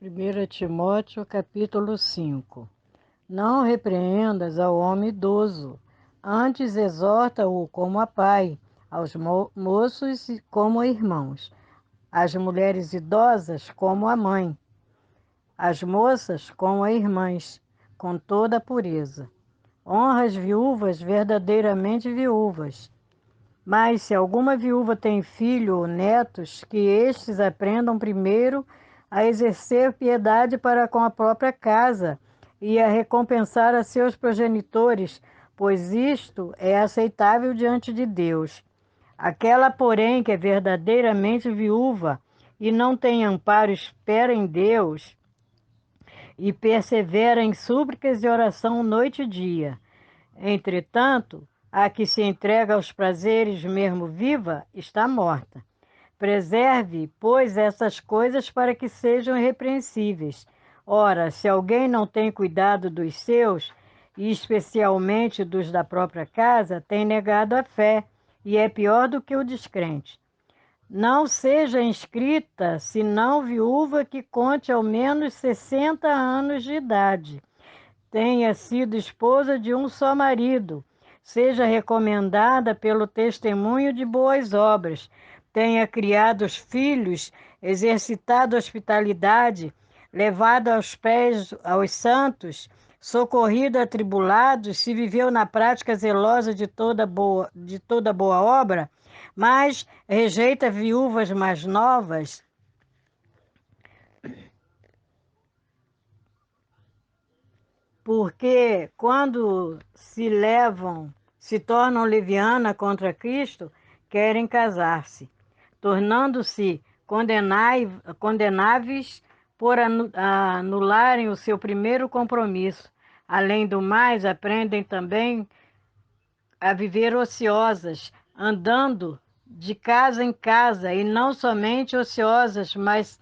1 Timóteo, capítulo 5. Não repreendas ao homem idoso, antes exorta-o como a pai, aos moços como a irmãos, às mulheres idosas como a mãe, às moças como a irmãs, com toda a pureza. Honra as viúvas verdadeiramente viúvas. Mas se alguma viúva tem filho ou netos, que estes aprendam primeiro a exercer piedade para com a própria casa e a recompensar a seus progenitores, pois isto é aceitável diante de Deus. Aquela, porém, que é verdadeiramente viúva e não tem amparo, espera em Deus e persevera em súplicas e oração noite e dia. Entretanto, a que se entrega aos prazeres mesmo viva, está morta. Preserve, pois, essas coisas para que sejam irrepreensíveis. Ora, se alguém não tem cuidado dos seus, e especialmente dos da própria casa, tem negado a fé, e é pior do que o descrente. Não seja inscrita, senão viúva que conte ao menos 60 anos de idade, tenha sido esposa de um só marido, seja recomendada pelo testemunho de boas obras, tenha criado os filhos, exercitado hospitalidade, levado aos pés aos santos, socorrido atribulados, se viveu na prática zelosa de toda boa obra, mas rejeita viúvas mais novas, porque quando se tornam levianas contra Cristo, querem casar-se, tornando-se condenáveis por anularem o seu primeiro compromisso. Além do mais, aprendem também a viver ociosas, andando de casa em casa, e não somente ociosas, mas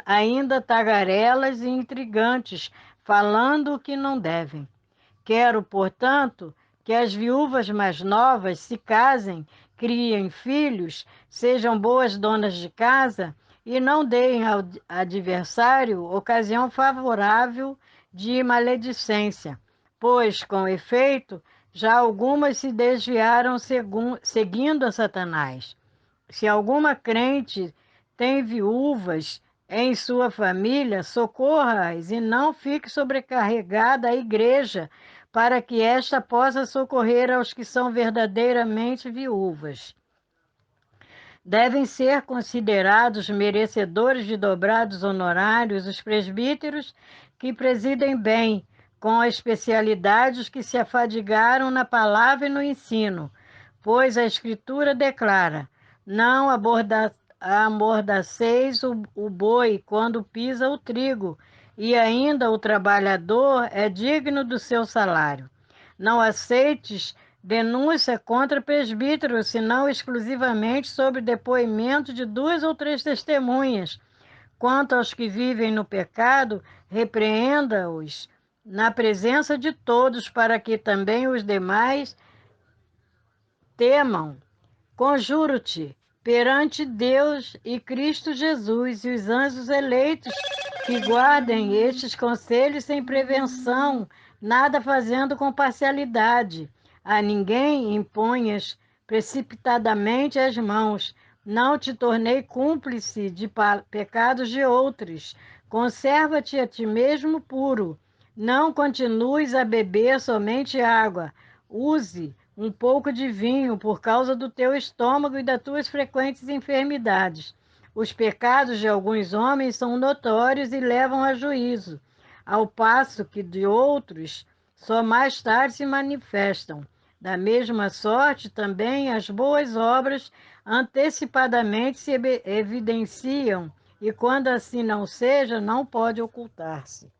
ainda tagarelas e intrigantes, falando o que não devem. Quero, portanto, que as viúvas mais novas se casem, criem filhos, sejam boas donas de casa e não deem ao adversário ocasião favorável de maledicência, pois, com efeito, já algumas se desviaram seguindo a Satanás. Se alguma crente tem viúvas em sua família, socorra-as e não fique sobrecarregada a igreja, para que esta possa socorrer aos que são verdadeiramente viúvas. Devem ser considerados merecedores de dobrados honorários os presbíteros que presidem bem, com a especialidade os que se afadigaram na palavra e no ensino, pois a Escritura declara: não amordaceis o boi quando pisa o trigo, e ainda o trabalhador é digno do seu salário. Não aceites denúncia contra presbíteros, senão exclusivamente sob depoimento de 2 ou 3 testemunhas. Quanto aos que vivem no pecado, repreenda-os na presença de todos, para que também os demais temam. Conjuro-te perante Deus e Cristo Jesus e os anjos eleitos, que guardem estes conselhos sem prevenção, nada fazendo com parcialidade. A ninguém imponhas precipitadamente as mãos. Não te tornei cúmplice de pecados de outros. Conserva-te a ti mesmo puro. Não continues a beber somente água. Use um pouco de vinho por causa do teu estômago e das tuas frequentes enfermidades. Os pecados de alguns homens são notórios e levam a juízo, ao passo que de outros só mais tarde se manifestam. Da mesma sorte, também as boas obras antecipadamente se evidenciam, e quando assim não seja, não pode ocultar-se.